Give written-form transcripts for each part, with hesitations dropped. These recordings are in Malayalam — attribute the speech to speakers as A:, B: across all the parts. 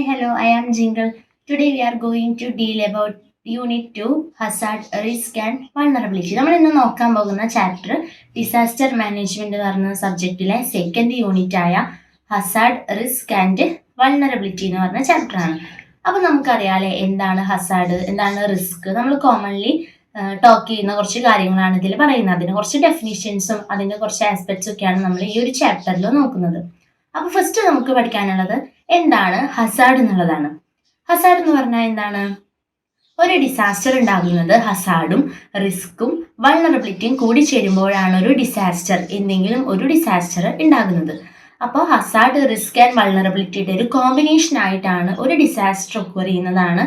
A: Hello, I am Jingle. Today we are going to deal about Unit 2 Hazard, Risk and Vulnerability. നമ്മൾ ഇന്ന് നോക്കാൻ പോകുന്ന ചാപ്റ്റർ ഡിസാസ്റ്റർ മാനേജ്മെന്റ് എന്ന് പറഞ്ഞ സബ്ജക്റ്റിലെ സെക്കൻഡ് യൂണിറ്റ് ആയ ഹസാർഡ്, റിസ്ക് ആൻഡ് വൾണറബിലിറ്റി എന്ന് പറഞ്ഞ ചാപ്റ്റർ ആണ്. അപ്പോൾ നമുക്കറിയാലേ എന്താണ് ഹസാർഡ്, എന്താണ് റിസ്ക്. നമ്മൾ കോമൺലി ടോക്ക് ചെയ്യുന്ന കുറച്ച് കാര്യങ്ങളാണ് ഇതിൽ പറയുന്നത്. അതിന് കുറച്ച് ഡെഫിനിഷൻസും അതിൻ്റെ കുറച്ച് ആസ്പെക്ട്സും ഒക്കെയാണ് നമ്മൾ ഈ ഒരു ചാപ്റ്ററിൽ നോക്കുന്നത്. അപ്പോൾ ഫസ്റ്റ് നമുക്ക് പഠിക്കാനുള്ളത് എന്താണ് ഹസാർഡ് എന്നുള്ളതാണ്. ഹസാർഡ് എന്ന് പറഞ്ഞാൽ എന്താണ്? ഒരു ഡിസാസ്റ്റർ ഉണ്ടാകുന്നത് ഹസാർഡും റിസ്ക്കും വൾണറബിലിറ്റിയും കൂടി ചേരുമ്പോഴാണ് ഒരു ഡിസാസ്റ്റർ, എന്തെങ്കിലും ഒരു ഡിസാസ്റ്റർ ഉണ്ടാകുന്നത്. അപ്പോൾ ഹസാർഡ്, റിസ്ക് ആൻഡ് വൾണറബിലിറ്റിയുടെ ഒരു കോമ്പിനേഷൻ ആയിട്ടാണ് ഒരു ഡിസാസ്റ്റർ ഒക്കർ ചെയ്യുന്നതാണ്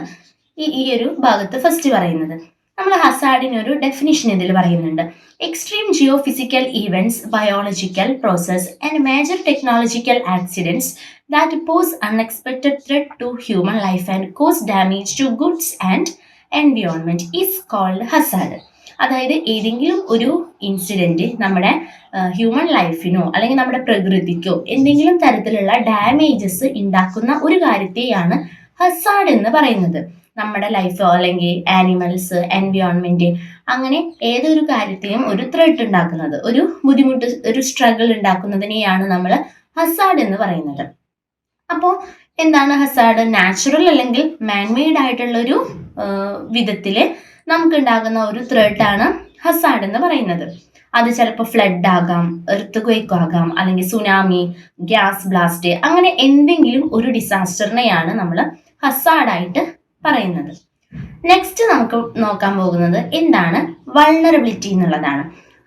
A: ഈ ഒരു ഭാഗത്ത് ഫസ്റ്റ് പറയുന്നത്. നമ്മൾ ഹസാർഡിന് ഒരു ഡെഫിനിഷൻ ഇതിൽ പറയുന്നുണ്ട്. Extreme geophysical events, biological process and major technological accidents that pose unexpected threat to human life and cause damage to goods and environment is called hazard. അതായത് ഏതെങ്കിലും ഒരു ഇൻസിഡൻറ്റ് നമ്മുടെ ഹ്യൂമൻ ലൈഫിനോ അല്ലെങ്കിൽ നമ്മുടെ പ്രകൃതിക്കോ എന്തെങ്കിലും തരത്തിലുള്ള ഡാമേജസ് ഉണ്ടാക്കുന്ന ഒരു കാര്യത്തെയാണ് ഹസാർഡ് എന്ന് പറയുന്നത്. നമ്മുടെ ലൈഫോ അല്ലെങ്കിൽ ആനിമൽസ്, എൻവിയോൺമെന്റ്, അങ്ങനെ ഏതൊരു കാര്യത്തെയും ഒരു ത്രെട്ട് ഉണ്ടാക്കുന്നത്, ഒരു ബുദ്ധിമുട്ട്, ഒരു സ്ട്രഗിൾ ഉണ്ടാക്കുന്നതിനെയാണ് നമ്മൾ ഹസാർഡ് എന്ന് പറയുന്നത്. അപ്പോൾ എന്താണ് ഹസാർഡ്? നാച്ചുറൽ അല്ലെങ്കിൽ മാൻമെയ്ഡ് ആയിട്ടുള്ള ഒരു വിധത്തിൽ നമുക്കുണ്ടാകുന്ന ഒരു ത്രെട്ടാണ് ഹസാർഡ് എന്ന് പറയുന്നത്. അത് ചിലപ്പോൾ ഫ്ലഡ് ആകാം, എർത്ത് ക്വേക്ക് ആകാം, അല്ലെങ്കിൽ സുനാമി, ഗ്യാസ് ബ്ലാസ്റ്റ്, അങ്ങനെ എന്തെങ്കിലും ഒരു ഡിസാസ്റ്ററിനെയാണ് നമ്മൾ ഹസാർഡായിട്ട് പറയുന്നത്. നെക്സ്റ്റ് നമുക്ക് നോക്കാൻ പോകുന്നത് എന്താണ് വൾണറബിലിറ്റി എന്നുള്ളതാണ്.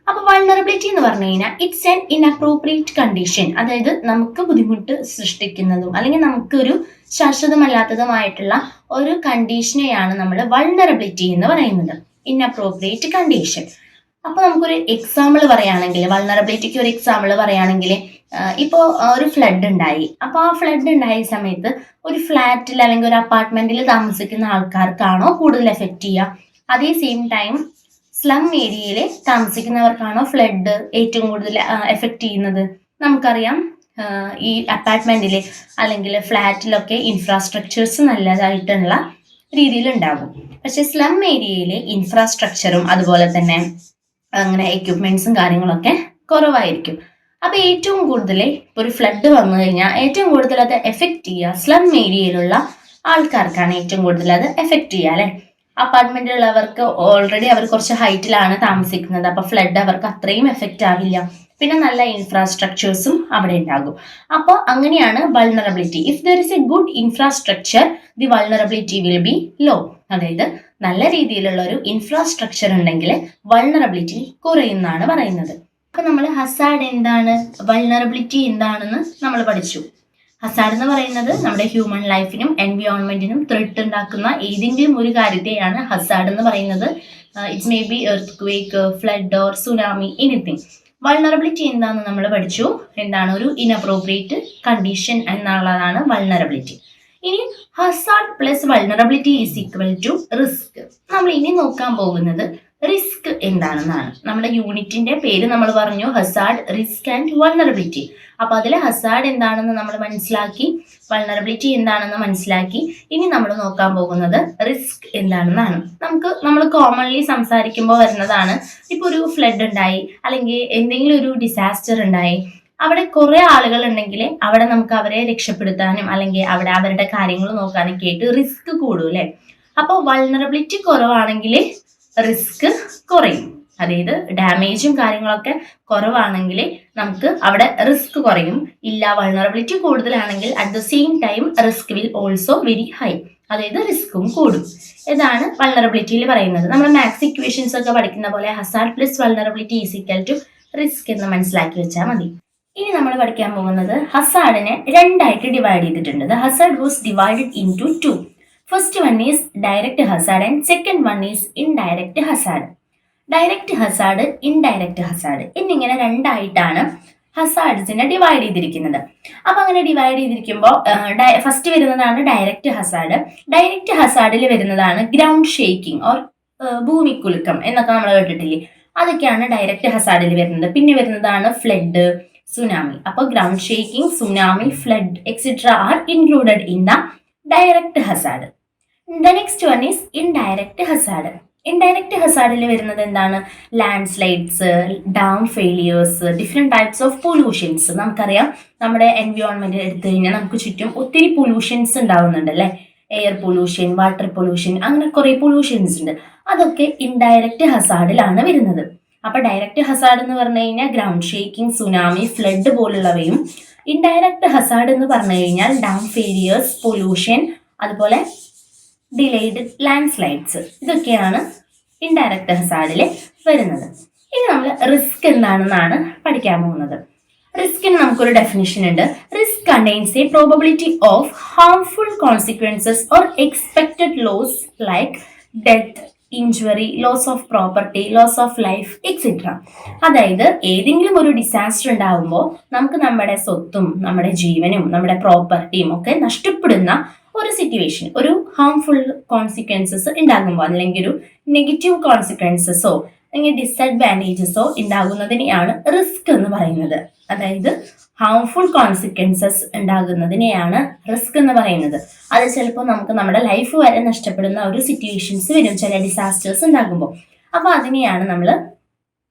A: അപ്പോൾ വൾണറബിലിറ്റി എന്ന് പറഞ്ഞു കഴിഞ്ഞാൽ ഇറ്റ്സ് ആൻ ഇൻഅപ്രോപ്രിയേറ്റ് കണ്ടീഷൻ, അതായത് നമുക്ക് ബുദ്ധിമുട്ട് സൃഷ്ടിക്കുന്നതും അല്ലെങ്കിൽ നമുക്കൊരു ശാശ്വതമല്ലാത്തതുമായിട്ടുള്ള ഒരു കണ്ടീഷനെയാണ് നമ്മൾ വൾണറബിലിറ്റി എന്ന് പറയുന്നത്. Inappropriate condition. അപ്പോൾ നമുക്കൊരു എക്സാമ്പിൾ പറയുകയാണെങ്കിൽ, വൾണറബിലിറ്റിക്ക് ഒരു എക്സാമ്പിൾ പറയുകയാണെങ്കിൽ, ഇപ്പോൾ ഒരു ഫ്ലഡ് ഉണ്ടായി. അപ്പോൾ ആ ഫ്ലഡ് ഉണ്ടായ സമയത്ത് ഒരു ഫ്ലാറ്റിൽ അല്ലെങ്കിൽ ഒരു അപ്പാർട്ട്മെന്റിൽ താമസിക്കുന്ന ആൾക്കാർക്കാണോ കൂടുതൽ എഫക്റ്റ് ചെയ്യുക, അതേ സെയിം ടൈം സ്ലം ഏരിയയിൽ താമസിക്കുന്നവർക്കാണോ ഫ്ലഡ് ഏറ്റവും കൂടുതൽ എഫക്റ്റ് ചെയ്യുന്നത്? നമുക്കറിയാം, ഈ അപ്പാർട്ട്മെന്റിൽ അല്ലെങ്കിൽ ഫ്ലാറ്റിലൊക്കെ ഇൻഫ്രാസ്ട്രക്ചേഴ്സ് നല്ലതായിട്ടുള്ള രീതിയിൽ ഉണ്ടാകും. പക്ഷെ സ്ലം ഏരിയയിലെ ഇൻഫ്രാസ്ട്രക്ചറും അതുപോലെ തന്നെ അങ്ങനെ എക്യുപ്മെന്റ്സും കാര്യങ്ങളൊക്കെ കുറവായിരിക്കും. അപ്പൊ ഏറ്റവും കൂടുതൽ ഇപ്പോൾ ഒരു ഫ്ലഡ് വന്നു കഴിഞ്ഞാൽ ഏറ്റവും കൂടുതൽ അത് എഫക്റ്റ് ചെയ്യുക സ്ലം ഏരിയയിലുള്ള ആൾക്കാർക്കാണ് ഏറ്റവും കൂടുതൽ അത് എഫക്റ്റ് ചെയ്യുക, അല്ലെ? അപ്പാർട്ട്മെന്റിലുള്ളവർക്ക് ഓൾറെഡി അവർ കുറച്ച് ഹൈറ്റിലാണ് താമസിക്കുന്നത്, അപ്പൊ ഫ്ലഡ് അവർക്ക് അത്രയും എഫക്റ്റ് ആവില്ല. പിന്നെ നല്ല ഇൻഫ്രാസ്ട്രക്ചേഴ്സും അവിടെ ഉണ്ടാകും. അപ്പോൾ അങ്ങനെയാണ് vulnerability. If there is a good infrastructure, the vulnerability will be low. അതായത് നല്ല രീതിയിലുള്ള ഒരു ഇൻഫ്രാസ്ട്രക്ചർ ഉണ്ടെങ്കിൽ വൾണറബിലിറ്റി കുറയുന്നാണ് പറയുന്നത്. അപ്പൊ നമ്മൾ ഹസാർഡ് എന്താണ്, വൾണറബിലിറ്റി എന്താണെന്ന് നമ്മൾ പഠിച്ചു. ഹസാർഡ് എന്ന് പറയുന്നത് നമ്മുടെ ഹ്യൂമൻ ലൈഫിനും എൻവിയോൺമെന്റിനും ത്രെട്ട് ഉണ്ടാക്കുന്ന ഏതെങ്കിലും ഒരു കാര്യത്തെയാണ് ഹസാർഡ് എന്ന് പറയുന്നത്. It's may be earthquake, flood or tsunami, anything. Vulnerability എന്താണെന്ന് നമ്മൾ പഠിച്ചു. എന്താണ് ഒരു ഇൻഅപ്രോപ്രിയേറ്റ് കണ്ടീഷൻ എന്നുള്ളതാണ് വൾണറബിലിറ്റി. ഇനി hazard plus vulnerability is equal to risk. നമ്മൾ ഇനി നോക്കാൻ പോകുന്നത് റിസ്ക് എന്താണെന്നാണ്. നമ്മുടെ യൂണിറ്റിന്റെ പേര് നമ്മൾ പറഞ്ഞു ഹസാർഡ്, റിസ്ക് ആൻഡ് വൾണറബിലിറ്റി. അപ്പൊ അതിൽ ഹസാർഡ് എന്താണെന്ന് നമ്മൾ മനസ്സിലാക്കി, വൾണറബിലിറ്റി എന്താണെന്ന് മനസ്സിലാക്കി. ഇനി നമ്മൾ നോക്കാൻ പോകുന്നത് റിസ്ക് എന്താണെന്നാണ്. നമ്മൾ കോമൺലി സംസാരിക്കുമ്പോൾ വരുന്നതാണ്. ഇപ്പൊ ഒരു ഫ്ലഡ് ഉണ്ടായി അല്ലെങ്കിൽ എന്തെങ്കിലും ഒരു ഡിസാസ്റ്റർ ഉണ്ടായി, അവിടെ കുറെ ആളുകൾ ഉണ്ടെങ്കിൽ അവിടെ നമുക്ക് അവരെ രക്ഷപ്പെടുത്താനും അല്ലെങ്കിൽ അവിടെ അവരുടെ കാര്യങ്ങൾ നോക്കാനൊക്കെ ആയിട്ട് റിസ്ക് കൂടും, അല്ലെ? അപ്പോൾ വൾണറബിലിറ്റി കുറവാണെങ്കിൽ റിസ്ക് കുറയും. അതായത് ഡാമേജും കാര്യങ്ങളൊക്കെ കുറവാണെങ്കിൽ നമുക്ക് അവിടെ റിസ്ക് കുറയും. ഇല്ല, വൾണറബിലിറ്റി കൂടുതലാണെങ്കിൽ at the same time risk will also very high, അതായത് റിസ്ക്കും കൂടും. ഇതാണ് വൾണറബിലിറ്റിയിൽ പറയുന്നത്. നമ്മൾ മാത്സ് ഇക്വേഷൻസ് ഒക്കെ പഠിക്കുന്ന പോലെ hazard plus vulnerability is equal to risk എന്ന് മനസ്സിലാക്കി വെച്ചാൽ മതി. ഇനി നമ്മൾ പഠിക്കാൻ പോകുന്നത് ഹസാർഡിനെ രണ്ടായിട്ട് ഡിവൈഡ് ചെയ്തിട്ടുണ്ട്. The hazard was divided into two. First one is direct hazard and second one is indirect hazard. Direct hazard, indirect hazard എന്നിങ്ങനെ രണ്ടായിട്ടാണ് ഹസാർഡ്സിനെ ഡിവൈഡ് ചെയ്തിരിക്കുന്നത്. അപ്പൊ അങ്ങനെ ഡിവൈഡ് ചെയ്തിരിക്കുമ്പോൾ ഫസ്റ്റ് വരുന്നതാണ് ഡയറക്റ്റ് ഹസാർഡ്. ഡയറക്റ്റ് ഹസാർഡിൽ വരുന്നതാണ് ഗ്രൗണ്ട് ഷേക്കിംഗ് ഓർ ഭൂമിക്കുലുക്കം എന്നൊക്കെ നമ്മൾ കേട്ടിട്ടില്ലേ, അതൊക്കെയാണ് ഡയറക്റ്റ് ഹസാർഡിൽ വരുന്നത്. പിന്നെ വരുന്നതാണ് ഫ്ലഡ്, സുനാമി. അപ്പോൾ ground shaking, tsunami, flood etcetera are included in the direct hazard. The next one is indirect hazard. Indirect ഹസാർഡിൽ വരുന്നത് എന്താണ്? Landslides, dam failures, different types of pollutions. നമുക്കറിയാം നമ്മുടെ എൻവയോൺമെന്റ് എടുത്തു കഴിഞ്ഞാൽ നമുക്ക് ചുറ്റും ഒത്തിരി പൊല്യൂഷൻസ് ഉണ്ടാവുന്നുണ്ട് അല്ലേ? എയർ പൊല്യൂഷൻ, വാട്ടർ പൊല്യൂഷൻ, അങ്ങനെ കുറേ പൊല്യൂഷൻസ് ഉണ്ട്. അതൊക്കെ ഇൻഡയറക്റ്റ് ഹസാർഡിലാണ് വരുന്നത്. അപ്പൊ ഡയറക്റ്റ് ഹസാർഡ് എന്ന് പറഞ്ഞു കഴിഞ്ഞാൽ ഗ്രൗണ്ട് ഷേക്കിംഗ്, സുനാമി, ഫ്ലഡ് പോലുള്ളവയും, ഇൻഡയറക്റ്റ് ഹസാർഡ് എന്ന് പറഞ്ഞു കഴിഞ്ഞാൽ ഡാം ഫെയിലിയേഴ്സ്, പൊല്യൂഷൻ, അതുപോലെ ഡിലേഡ് ലാൻഡ് സ്ലൈഡ്സ്, ഇതൊക്കെയാണ് ഇൻഡയറക്റ്റ് ഹസാർഡിൽ വരുന്നത്. ഇനി നമ്മൾ റിസ്ക് എന്താണെന്നാണ് പഠിക്കാൻ പോകുന്നത്. റിസ്കിന് നമുക്കൊരു ഡെഫിനിഷൻ ഉണ്ട്. Risk contains a probability of harmful consequences or expected loss like death, injury, loss of property, loss of life, etcetera. അതായത് ഏതെങ്കിലും ഒരു ഡിസാസ്റ്റർ ഉണ്ടാകുമ്പോൾ നമുക്ക് നമ്മുടെ സ്വത്തും നമ്മുടെ ജീവനും നമ്മുടെ പ്രോപ്പർട്ടിയും ഒക്കെ നഷ്ടപ്പെടുന്ന ഒരു സിറ്റുവേഷൻ, ഒരു ഹാർംഫുൾ കോൺസിക്വൻസസ് ഉണ്ടാകുമ്പോൾ, അല്ലെങ്കിൽ ഒരു നെഗറ്റീവ് കോൺസിക്വൻസസോ അല്ലെങ്കിൽ ഡിസഡ്വാൻറ്റേജസോ ഉണ്ടാകുന്നതിനെയാണ് റിസ്ക് എന്ന് പറയുന്നത്. അതായത് ഹാർംഫുൾ കോൺസിക്വൻസസ് ഉണ്ടാകുന്നതിനെയാണ് റിസ്ക് എന്ന് പറയുന്നത്. അത് ചിലപ്പോൾ നമുക്ക് നമ്മുടെ ലൈഫ് വരെ നഷ്ടപ്പെടുന്ന ഒരു സിറ്റുവേഷൻസ് വരും ചില ഡിസാസ്റ്റേഴ്സ് ഉണ്ടാകുമ്പോൾ. അപ്പോൾ അതിനെയാണ് നമ്മൾ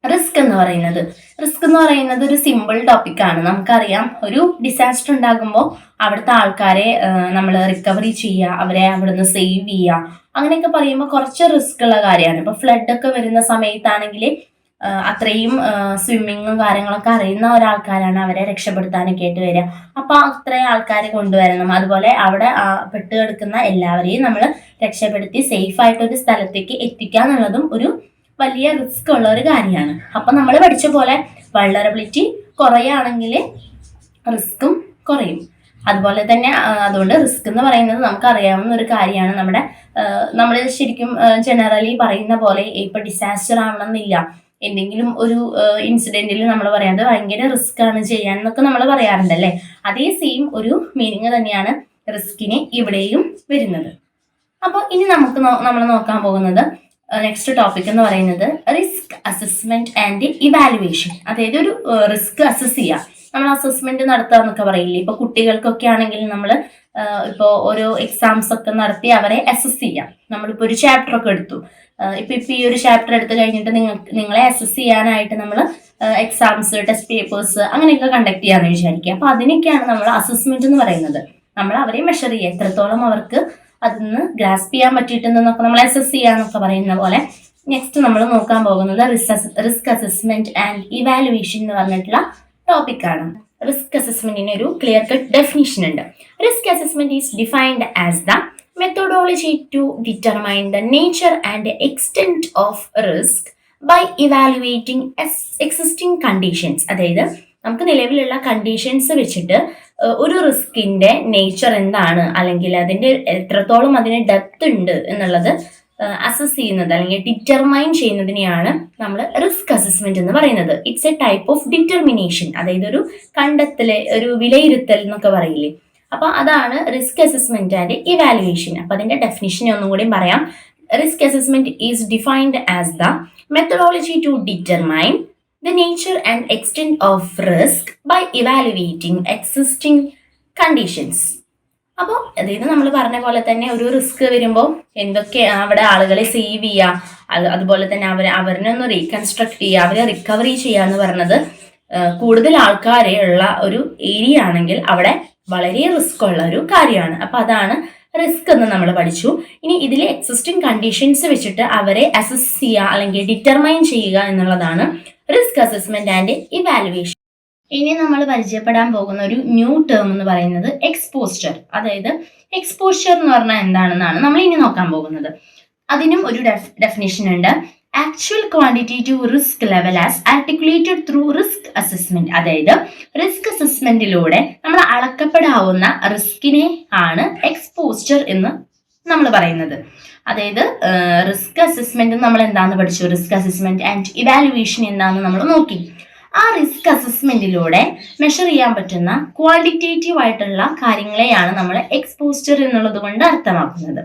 A: റിസ്ക് എന്ന് പറയുന്നത്. റിസ്ക് എന്ന് പറയുന്നത് ഒരു സിമ്പിൾ ടോപ്പിക്കാണ്. നമുക്കറിയാം, ഒരു ഡിസാസ്റ്റർ ഉണ്ടാകുമ്പോൾ അവിടുത്തെ ആൾക്കാരെ നമ്മൾ റിക്കവറി ചെയ്യുക, അവരെ അവിടുന്ന് സേവ് ചെയ്യുക, അങ്ങനെയൊക്കെ പറയുമ്പോൾ കുറച്ച് റിസ്ക് ഉള്ള കാര്യമാണ്. ഇപ്പോൾ ഫ്ലഡ് ഒക്കെ വരുന്ന സമയത്താണെങ്കിൽ അത്രയും സ്വിമ്മിങ്ങും കാര്യങ്ങളൊക്കെ അറിയുന്ന ഒരാൾക്കാരാണ് അവരെ രക്ഷപ്പെടുത്താനൊക്കെ ആയിട്ട് വരിക. അപ്പോൾ അത്രയും ആൾക്കാരെ കൊണ്ടുവരണം. അതുപോലെ അവിടെ പെട്ട് കിടക്കുന്ന എല്ലാവരെയും നമ്മൾ രക്ഷപ്പെടുത്തി സേഫ് ആയിട്ടൊരു സ്ഥലത്തേക്ക് എത്തിക്കുക എന്നുള്ളതും ഒരു വലിയ റിസ്ക് ഉള്ള ഒരു കാര്യമാണ്. അപ്പം നമ്മൾ പഠിച്ച പോലെ വൾണറബിലിറ്റി കുറയുകയാണെങ്കിൽ റിസ്ക്കും കുറയും. അതുപോലെ തന്നെ അതുകൊണ്ട് റിസ്ക് എന്ന് പറയുന്നത് നമുക്ക് അറിയാവുന്ന ഒരു കാര്യമാണ്. നമ്മൾ ശരിക്കും ജനറലി പറയുന്ന പോലെ ഇപ്പൊ ഡിസാസ്റ്റർ ആവണമെന്നില്ല. എന്തെങ്കിലും ഒരു ഇൻസിഡന്റിൽ നമ്മൾ പറയാതെ ഭയങ്കര റിസ്ക് ആണ് ചെയ്യാൻ എന്നൊക്കെ നമ്മൾ പറയാറുണ്ട് അല്ലേ? അതേ സെയിം ഒരു മീനിങ് തന്നെയാണ് റിസ്കിന് ഇവിടെയും വരുന്നത്. അപ്പോൾ ഇനി നമ്മൾ നോക്കാൻ പോകുന്നത് നെക്സ്റ്റ് ടോപ്പിക് എന്ന് പറയുന്നത് റിസ്ക് അസസ്മെന്റ് ആൻഡ് ഇവാലുവേഷൻ. അതായത് ഒരു റിസ്ക് അസസ് ചെയ്യുക, നമ്മൾ അസസ്മെന്റ് നടത്തുക എന്നൊക്കെ പറയില്ലേ? ഇപ്പൊ കുട്ടികൾക്കൊക്കെ ആണെങ്കിൽ നമ്മൾ ഇപ്പോൾ ഓരോ എക്സാംസ് ഒക്കെ നടത്തി അവരെ അസസ് ചെയ്യാം. നമ്മളിപ്പോൾ ഒരു ചാപ്റ്റർ ഒക്കെ എടുത്തു, ഇപ്പൊ ഈ ഒരു ചാപ്റ്റർ എടുത്തു കഴിഞ്ഞിട്ട് നിങ്ങളെ അസസ് ചെയ്യാനായിട്ട് നമ്മൾ എക്സാംസ്, ടെസ്റ്റ് പേപ്പേഴ്സ് അങ്ങനെയൊക്കെ കണ്ടക്ട് ചെയ്യാന്ന് വിചാരിക്കുക. അപ്പൊ അതിനൊക്കെയാണ് നമ്മൾ അസസ്മെന്റ് എന്ന് പറയുന്നത്. നമ്മൾ അവരെ മെഷർ ചെയ്യുക, എത്രത്തോളം അവർക്ക് അതിന്ന് ഗ്രാസ്പ് ചെയ്യാൻ പറ്റിയിട്ടുണ്ടെന്നൊക്കെ നമ്മൾ അസസ് ചെയ്യാന്നൊക്കെ പറയുന്ന പോലെ. നെക്സ്റ്റ് നമ്മൾ നോക്കാൻ പോകുന്നത് റിസ്ക് അസസ്മെന്റ് ആൻഡ് ഇവാലുവേഷൻ എന്ന് പറഞ്ഞിട്ടുള്ള ടോപ്പിക്കാണ്. റിസ്ക് അസസ്മെന്റിന് ഒരു ക്ലിയർ കട്ട് ഡെഫിനിഷൻ ഉണ്ട്. Risk assessment is defined as the methodology to determine the nature and extent of risk by evaluating existing conditions. അതായത് നമുക്ക് നിലവിലുള്ള കണ്ടീഷൻസ് വെച്ചിട്ട് ഒരു റിസ്കിന്റെ നേച്ചർ എന്താണ്, അല്ലെങ്കിൽ അതിന്റെ എത്രത്തോളം അതിന് ഡെപ്ത് ഉണ്ട് എന്നുള്ളത് അസസ് ചെയ്യുന്നത് അല്ലെങ്കിൽ ഡിറ്റർമൈൻ ചെയ്യുന്നതിനെയാണ് നമ്മൾ റിസ്ക് അസസ്മെന്റ് എന്ന് പറയുന്നത്. It's A type of determination. അതായത് ഒരു കണ്ടെത്തല്, ഒരു വിലയിരുത്തൽ എന്നൊക്കെ പറയില്ലേ? അപ്പൊ അതാണ് റിസ്ക് അസസ്മെന്റ് ആൻഡ് ഇവാലുവേഷൻ. അപ്പൊ അതിന്റെ ഡെഫിനിഷൻ ഒന്നും കൂടി പറയാം. Risk assessment is defined as the methodology to determine the nature and extent of risk by evaluating existing conditions. അപ്പോൾ അതായത് നമ്മൾ പറഞ്ഞ പോലെ തന്നെ ഒരു റിസ്ക് വരുമ്പോൾ എന്തൊക്കെ അവിടെ ആളുകളെ സേവ് ചെയ്യുക, അതുപോലെ തന്നെ അവരെ ഒന്ന് റീകൺസ്ട്രക്ട് ചെയ്യുക, അവരെ റിക്കവറി ചെയ്യുക എന്ന് പറഞ്ഞത് കൂടുതൽ ആൾക്കാരെ ഉള്ള ഒരു ഏരിയ ആണെങ്കിൽ അവിടെ വളരെ റിസ്ക് ഉള്ള ഒരു കാര്യമാണ്. അപ്പൊ അതാണ് റിസ്ക് എന്ന് നമ്മൾ പഠിച്ചു. ഇനി ഇതിൽ എക്സിസ്റ്റിംഗ് കണ്ടീഷൻസ് വെച്ചിട്ട് അവരെ അസസ് ചെയ്യുക അല്ലെങ്കിൽ ഡിറ്റർമൈൻ ചെയ്യുക എന്നുള്ളതാണ് റിസ്ക് അസസ്മെന്റ് ആൻഡ് ഇവാലുവേഷൻ. ഇനി നമ്മൾ പരിചയപ്പെടാൻ പോകുന്ന ഒരു ന്യൂ ടേം എന്ന് പറയുന്നത് എക്സ്പോസ്ചർ. അതായത് എക്സ്പോസ്ചർ എന്ന് പറഞ്ഞാൽ എന്താണെന്നാണ് നമ്മൾ ഇനി നോക്കാൻ പോകുന്നത്. അതിനും ഒരു ഡെഫിനിഷൻ ഉണ്ട്. Actual quantitative risk level as articulated through risk assessment. അതായത് റിസ്ക് അസസ്മെന്റിലൂടെ നമ്മൾ അളക്കപ്പെടാവുന്ന റിസ്കിനെ ആണ് എക്സ്പോസ്ചർ എന്ന് നമ്മൾ പറയുന്നത്. അതായത് റിസ്ക് അസസ്മെന്റ് നമ്മൾ എന്താണെന്ന് പഠിച്ചു, റിസ്ക് അസസ്മെന്റ് ആൻഡ് ഇവാലുവേഷൻ എന്താണെന്ന് നമ്മൾ നോക്കി. ആ റിസ്ക് അസസ്മെന്റിലൂടെ മെഷർ ചെയ്യാൻ പറ്റുന്ന ക്വാണ്ടിറ്റേറ്റീവ് ആയിട്ടുള്ള കാര്യങ്ങളെയാണ് നമ്മൾ എക്സ്പോസ്ചർ എന്നുള്ളത് കൊണ്ട് അർത്ഥമാക്കുന്നത്.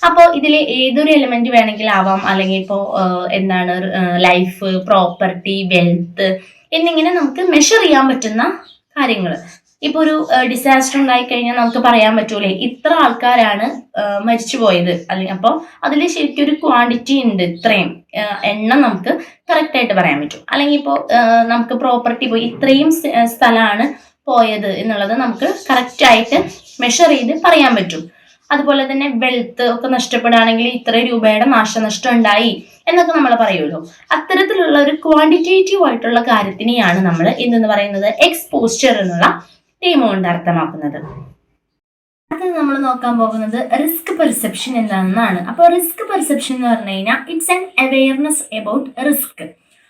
A: അപ്പോൾ ഇതിൽ ഏതൊരു എലിമെന്റ് വേണമെങ്കിലും ആവാം, അല്ലെങ്കിൽ ഇപ്പോൾ എന്താണ് ലൈഫ്, പ്രോപ്പർട്ടി, വെൽത്ത് എന്നിങ്ങനെ നമുക്ക് മെഷർ ചെയ്യാൻ പറ്റുന്ന കാര്യങ്ങൾ. ഇപ്പൊ ഒരു ഡിസാസ്റ്റർ ഉണ്ടായി കഴിഞ്ഞാൽ നമുക്ക് പറയാൻ പറ്റൂലേ ഇത്ര ആൾക്കാരാണ് മരിച്ചു പോയത്, അല്ലെങ്കിൽ അപ്പോൾ അതിൽ ശരിക്കും ഒരു ക്വാണ്ടിറ്റി ഉണ്ട്, ഇത്രയും എണ്ണം നമുക്ക് കറക്റ്റ് ആയിട്ട് പറയാൻ പറ്റും. അല്ലെങ്കിൽ ഇപ്പോൾ നമുക്ക് പ്രോപ്പർട്ടി പോയി ഇത്രയും സ്ഥലമാണ് പോയത് എന്നുള്ളത് നമുക്ക് കറക്റ്റ് ആയിട്ട് മെഷർ ചെയ്ത് പറയാൻ പറ്റും. അതുപോലെ തന്നെ വെൽത്ത് ഒക്കെ നഷ്ടപ്പെടുകയാണെങ്കിൽ ഇത്ര രൂപയുടെ നാശനഷ്ടം ഉണ്ടായി എന്നൊക്കെ നമ്മൾ പറയുമല്ലോ. അത്തരത്തിലുള്ള ഒരു ക്വാണ്ടിറ്റേറ്റീവ് ആയിട്ടുള്ള കാര്യത്തിനെയാണ് നമ്മൾ ഇന്ന് പറയുന്നത് എക്സ്പോസ്ചർ എന്നുള്ള ടീം കൊണ്ട് അർത്ഥമാക്കുന്നത്. അടുത്തത് നമ്മൾ നോക്കാൻ പോകുന്നത് റിസ്ക് പെർസെപ്ഷൻ എന്താണെന്നാണ്. അപ്പോൾ റിസ്ക് പെർസെപ്ഷൻ എന്ന് പറഞ്ഞു കഴിഞ്ഞാൽ it's an awareness about risk.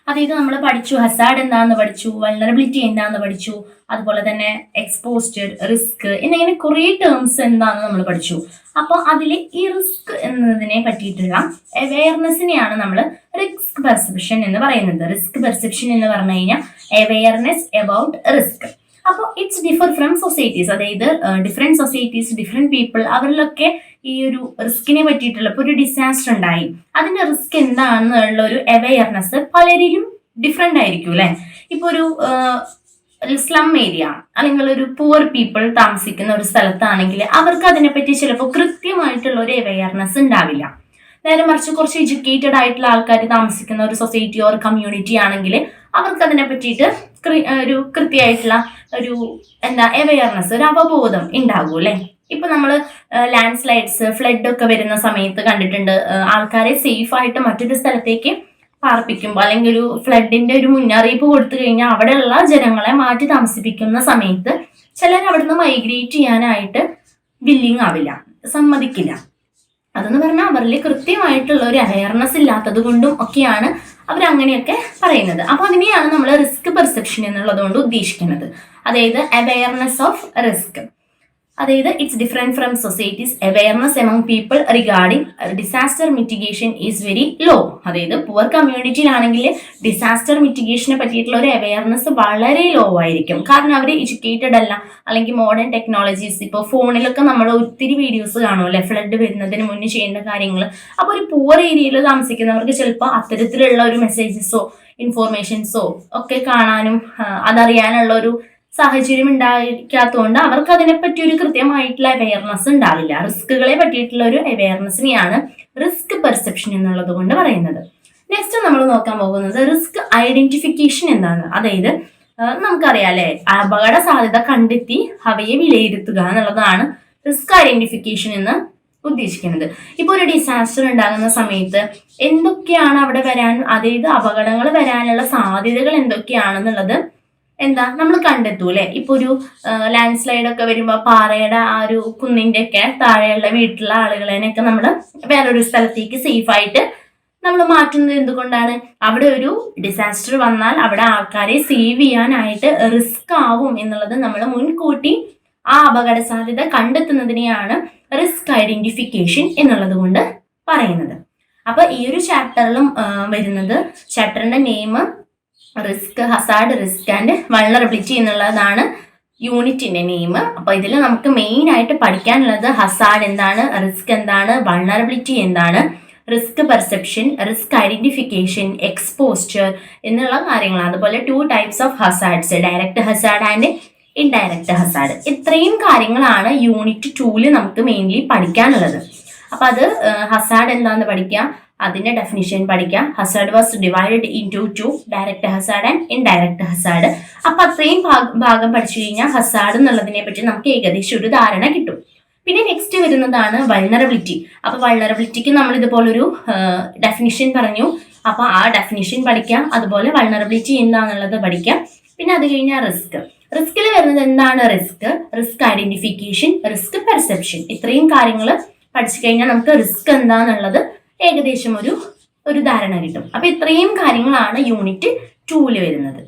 A: അതായത് നമ്മൾ പഠിച്ചു ഹസാർഡ് എന്താണെന്ന് പഠിച്ചു, വൾനറബിലിറ്റി എന്താണെന്ന് പഠിച്ചു, അതുപോലെ തന്നെ എക്സ്പോസ്ചർ, റിസ്ക് എന്നിങ്ങനെ കുറേ ടേംസ് എന്താണെന്ന് നമ്മൾ പഠിച്ചു. അപ്പോൾ അതിൽ ഈ റിസ്ക് എന്നതിനെ പറ്റിയിട്ടുള്ള അവെയർനെസ്സിനെയാണ് നമ്മൾ റിസ്ക് പെർസെപ്ഷൻ എന്ന് പറയുന്നത്. റിസ്ക് പെർസെപ്ഷൻ എന്ന് പറഞ്ഞു കഴിഞ്ഞാൽ അവെയർനെസ് അബൌട്ട് റിസ്ക്. അപ്പോൾ ഇറ്റ്സ് ഡിഫർ ഫ്രം സൊസൈറ്റീസ്, അതായത് ഡിഫറെൻറ്റ് സൊസൈറ്റീസ്, ഡിഫറെൻറ്റ് പീപ്പിൾ, അവരിലൊക്കെ ഈ ഒരു റിസ്കിനെ പറ്റിയിട്ടുള്ള ഇപ്പോൾ ഒരു ഡിസാസ്റ്റർ ഉണ്ടായി അതിന്റെ റിസ്ക് എന്താണെന്നുള്ള ഒരു അവെയർനെസ് പലരിലും ഡിഫറെൻ്റ് ആയിരിക്കും അല്ലേ. ഇപ്പോൾ ഒരു സ്ലം ഏരിയ അല്ലെങ്കിൽ ഒരു പുവർ പീപ്പിൾ താമസിക്കുന്ന ഒരു സ്ഥലത്താണെങ്കിൽ അവർക്ക് അതിനെപ്പറ്റി ചിലപ്പോൾ കൃത്യമായിട്ടുള്ള ഒരു അവെയർനെസ് ഉണ്ടാവില്ല. നേരെ മറിച്ച് കുറച്ച് എഡ്യൂക്കേറ്റഡ് ആയിട്ടുള്ള ആൾക്കാർ താമസിക്കുന്ന ഒരു സൊസൈറ്റി ഓർ കമ്മ്യൂണിറ്റി ആണെങ്കിൽ അവർക്ക് അതിനെ പറ്റിയിട്ട് ഒരു കൃത്യമായിട്ടുള്ള ഒരു അവെയർനെസ്, ഒരു അവബോധം ഉണ്ടാകും അല്ലേ. ഇപ്പൊ നമ്മൾ ലാൻഡ് സ്ലൈഡ്സ്, ഫ്ലഡ് ഒക്കെ വരുന്ന സമയത്ത് കണ്ടിട്ടുണ്ട് ആൾക്കാരെ സേഫ് ആയിട്ട് മറ്റൊരു സ്ഥലത്തേക്ക് പാർപ്പിക്കുമ്പോൾ അല്ലെങ്കിൽ ഒരു ഫ്ലഡിന്റെ ഒരു മുന്നറിയിപ്പ് കൊടുത്തു കഴിഞ്ഞാൽ അവിടെയുള്ള ജനങ്ങളെ മാറ്റി താമസിപ്പിക്കുന്ന സമയത്ത് ചിലർ അവിടുന്ന് മൈഗ്രേറ്റ് ചെയ്യാനായിട്ട് വില്ലിങ് ആവില്ല, സമ്മതിക്കില്ല. അതെന്ന് പറഞ്ഞാൽ അവരിൽ കൃത്യമായിട്ടുള്ള ഒരു അവയർനെസ് ഇല്ലാത്തത് കൊണ്ടും ഒക്കെയാണ് അവരങ്ങനെയൊക്കെ പറയുന്നത്. അപ്പൊ അതിനെയാണ് നമ്മൾ റിസ്ക് പെർസെപ്ഷൻ എന്നുള്ളത് കൊണ്ട് ഉദ്ദേശിക്കുന്നത്. അതായത് അവയർനെസ് ഓഫ് റിസ്ക്, അതായത് it's different from societies. Awareness among people regarding disaster mitigation is very low. അതായത് പുവർ കമ്മ്യൂണിറ്റിയിലാണെങ്കിൽ ഡിസാസ്റ്റർ മിറ്റിഗേഷനെ പറ്റിയിട്ടുള്ള ഒരു അവയർനെസ് വളരെ ലോ ആയിരിക്കും. കാരണം അവർ എഡ്യൂക്കേറ്റഡ് അല്ല, അല്ലെങ്കിൽ മോഡേൺ ടെക്നോളജീസ്, ഇപ്പോൾ ഫോണിലൊക്കെ നമ്മൾ ഒത്തിരി വീഡിയോസ് കാണുമല്ലേ ഫ്ലഡ് വരുന്നതിന് മുന്നേ ചെയ്യേണ്ട കാര്യങ്ങൾ. അപ്പോൾ ഒരു പുവർ ഏരിയയിൽ താമസിക്കുന്നവർക്ക് ചിലപ്പോൾ അത്തരത്തിലുള്ള ഒരു മെസ്സേജസോ ഇൻഫോർമേഷൻസോ ഒക്കെ കാണാനും അതറിയാനുള്ള ഒരു സാഹചര്യം ഉണ്ടായിരിക്കാത്തതുകൊണ്ട് അവർക്ക് അതിനെപ്പറ്റി ഒരു കൃത്യമായിട്ടുള്ള അവെയർനെസ് ഉണ്ടാവില്ല. റിസ്കുകളെ പറ്റിയിട്ടുള്ള ഒരു അവെയർനെസ്സിനെയാണ് റിസ്ക് പെർസെപ്ഷൻ എന്നുള്ളത് കൊണ്ട് പറയുന്നത്. നെക്സ്റ്റ് നമ്മൾ നോക്കാൻ പോകുന്നത് റിസ്ക് ഐഡന്റിഫിക്കേഷൻ എന്താണ്. അതായത് നമുക്കറിയാം അല്ലെ, അപകട സാധ്യത കണ്ടെത്തി അവയെ വിലയിരുത്തുക എന്നുള്ളതാണ് റിസ്ക് ഐഡന്റിഫിക്കേഷൻ എന്ന് ഉദ്ദേശിക്കുന്നത്. ഇപ്പോൾ ഒരു ഡിസാസ്റ്റർ ഉണ്ടാകുന്ന സമയത്ത് എന്തൊക്കെയാണ് അവിടെ വരാൻ, അതായത് അപകടങ്ങൾ വരാനുള്ള സാധ്യതകൾ എന്തൊക്കെയാണെന്നുള്ളത് നമ്മൾ കണ്ടെത്തൂ അല്ലെ. ഇപ്പൊ ഒരു ലാൻഡ് സ്ലൈഡ് ഒക്കെ വരുമ്പോൾ പാറയുടെ ആ ഒരു കുന്നിന്റെ ഒക്കെ താഴെയുള്ള വീട്ടിലുള്ള ആളുകളെയൊക്കെ നമ്മൾ വേറൊരു സ്ഥലത്തേക്ക് സേഫ് ആയിട്ട് നമ്മൾ മാറ്റുന്നത് എന്തുകൊണ്ടാണ്? അവിടെ ഒരു ഡിസാസ്റ്റർ വന്നാൽ അവിടെ ആൾക്കാരെ സേവ് ചെയ്യാനായിട്ട് റിസ്ക് ആവും എന്നുള്ളത് നമ്മൾ മുൻകൂട്ടി ആ അപകട സാധ്യത കണ്ടെത്തുന്നതിനെയാണ് റിസ്ക് ഐഡന്റിഫിക്കേഷൻ എന്നുള്ളത് കൊണ്ട് പറയുന്നത്. അപ്പൊ ഈ ഒരു ചാപ്റ്ററിലും വരുന്നത്, ചാപ്റ്ററിന്റെ name risk, hazard, risk and vulnerability എന്നുള്ളതാണ് യൂണിറ്റിന്റെ നെയിം. അപ്പൊ ഇതിൽ നമുക്ക് മെയിൻ ആയിട്ട് പഠിക്കാനുള്ളത് ഹസാർഡ് എന്താണ്, റിസ്ക് എന്താണ്, വൾനറബിലിറ്റി എന്താണ്, റിസ്ക് പെർസെപ്ഷൻ, റിസ്ക് ഐഡന്റിഫിക്കേഷൻ, എക്സ്പോസ്ചർ എന്നുള്ള കാര്യങ്ങളാണ്. അതുപോലെ 2 types of hazards, direct hazard and indirect Hazard. ഇത്രയും കാര്യങ്ങളാണ് യൂണിറ്റ് 2 നമുക്ക് മെയിൻലി പഠിക്കാനുള്ളത്. അപ്പൊ അത് ഹസാർഡ് എന്താന്ന് പഠിക്കാം, അതിന്റെ ഡെഫിനിഷൻ പഠിക്കാം. Hazard was divided into 2, direct hazard and indirect Hazard. അപ്പൊ അത്രയും ഭാഗം പഠിച്ചു കഴിഞ്ഞാൽ ഹസാർഡ് എന്നുള്ളതിനെ പറ്റി നമുക്ക് ഏകദേശം ഒരു ധാരണ കിട്ടും. പിന്നെ നെക്സ്റ്റ് വരുന്നതാണ് വൾനറബിലിറ്റി. അപ്പൊ വൾനറബിലിറ്റിക്ക് നമ്മൾ ഇതുപോലൊരു ഡെഫിനിഷൻ പറഞ്ഞു. അപ്പൊ ആ ഡെഫിനിഷൻ പഠിക്കാം, അതുപോലെ വൾനറബിലിറ്റി എന്താണെന്നുള്ളത് പഠിക്കാം. പിന്നെ അത് കഴിഞ്ഞാൽ റിസ്കിൽ വരുന്നത് എന്താണ്? Risk identification, risk perception. ഇത്രയും കാര്യങ്ങൾ പഠിച്ചു കഴിഞ്ഞാൽ നമുക്ക് റിസ്ക് എന്താണെന്നുള്ളത് ഏകദേശം ഒരു ധാരണ കിട്ടും. അപ്പൊ ഇത്രയും കാര്യങ്ങളാണ് യൂണിറ്റ് 2 വരുന്നത്.